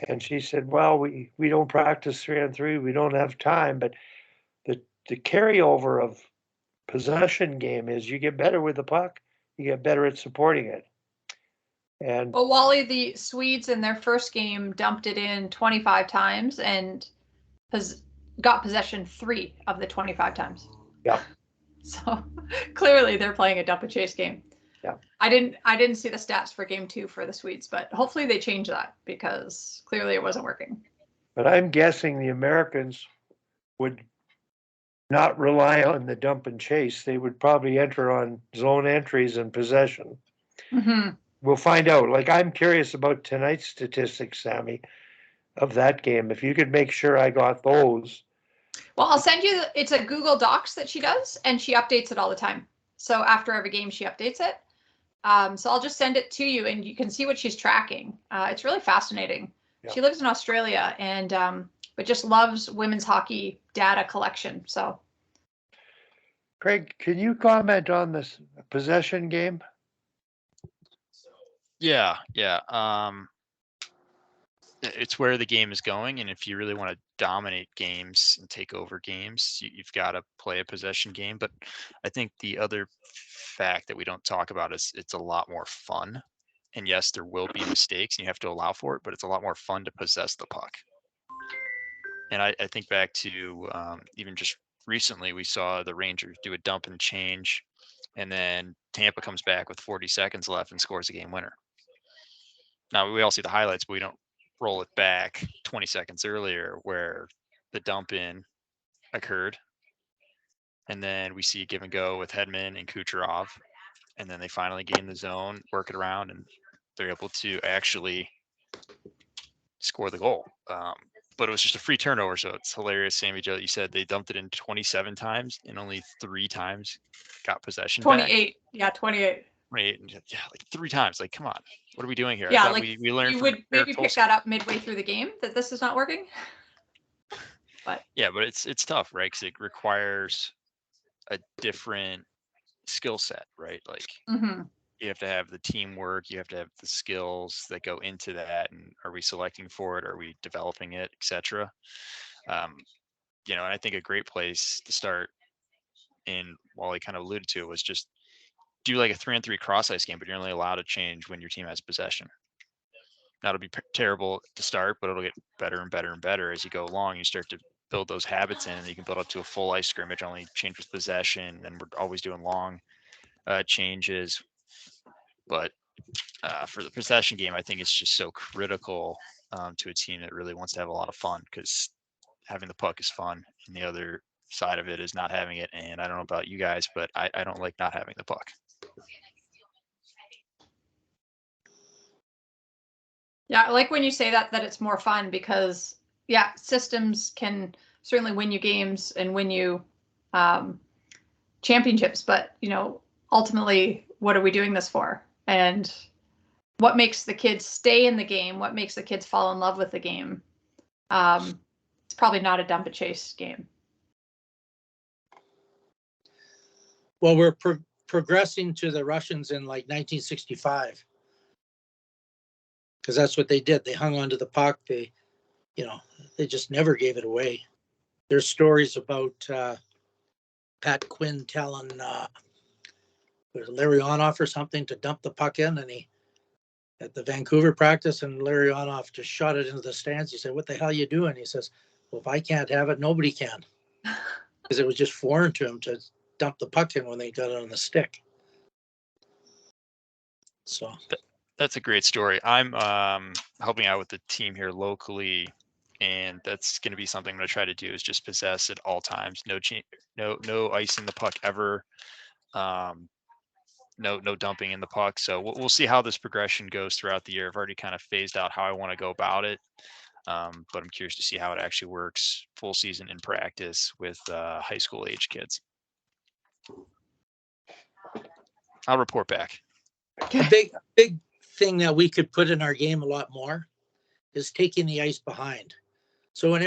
And she said, well, we don't practice 3-on-3. We don't have time. But the carryover of possession game is you get better with the puck. You get better at supporting it. And well, Wally, the Swedes in their first game dumped it in 25 times and got possession 3 of the 25 times. Yeah. So clearly they're playing a dump and chase game. Yeah. I didn't see the stats for game 2 for the Swedes, but hopefully they change that because clearly it wasn't working. But I'm guessing the Americans would not rely on the dump and chase. They would probably enter on zone entries and possession. Mm-hmm. We'll find out. Like, I'm curious about tonight's statistics, Sammy, of that game. If you could make sure I got those. Well, I'll send you, it's a Google Docs that she does, and she updates it all the time. So after every game, she updates it. So I'll just send it to you, and you can see what she's tracking. It's really fascinating. Yeah. She lives in Australia, and but just loves women's hockey data collection. So, Craig, can you comment on this possession game? Yeah. It's where the game is going, and if you really want to dominate games and take over games, you've got to play a possession game. But I think the other fact that we don't talk about is it's a lot more fun. And yes, there will be mistakes, and you have to allow for it, but it's a lot more fun to possess the puck. And I think back to even just recently, we saw the Rangers do a dump and change, and then Tampa comes back with 40 seconds left and scores a game winner. Now, we all see the highlights, but we don't roll it back 20 seconds earlier where the dump in occurred. And then we see give and go with Hedman and Kucherov. And then they finally gain the zone, work it around, and they're able to actually score the goal. But it was just a free turnover, so it's hilarious, Sammy Joe. You said they dumped it in 27 times and only 3 times got possession 28. Back. Yeah, 28. 28, yeah, like 3 times. Like, come on, what are we doing here? Yeah, I thought like we learned. You from would maybe pick that up midway through the game that this is not working. But yeah, but it's tough, right? Because it requires a different skill set, right? Like you have to have the teamwork, you have to have the skills that go into that. And are we selecting for it? Are we developing it, etc.? And I think a great place to start, and Wally kind of alluded to it, was just do like a 3-on-3 cross ice game, but you're only allowed to change when your team has possession. Now, it'll be terrible to start, but it'll get better and better and better as you go along. You start to build those habits in, and you can build up to a full ice scrimmage, only change with possession, and we're always doing long changes. But for the possession game, I think it's just so critical to a team that really wants to have a lot of fun, because having the puck is fun, and the other side of it is not having it. And I don't know about you guys, but I don't like not having the puck. Yeah, I like when you say that it's more fun, because yeah, systems can certainly win you games and win you championships, but ultimately, what are we doing this for? And what makes the kids stay in the game? What makes the kids fall in love with the game? It's probably not a dump and chase game. Well, we're progressing to the Russians in like 1965. Because that's what they did. They hung onto the puck. They just never gave it away. There's stories about Pat Quinn telling Larionov or something to dump the puck in, and he at the Vancouver practice, and Larionov just shot it into the stands. He said, "What the hell are you doing?" He says, "Well, if I can't have it, nobody can," because it was just foreign to him to dump the puck in when they got it on the stick. So. That's a great story. I'm helping out with the team here locally, and that's going to be something I'm going to try to do, is just possess at all times. No icing the puck ever. No dumping in the puck. So we'll see how this progression goes throughout the year. I've already kind of phased out how I want to go about it, but I'm curious to see how it actually works full season in practice with high school age kids. I'll report back. A big thing that we could put in our game a lot more is taking the ice behind. So when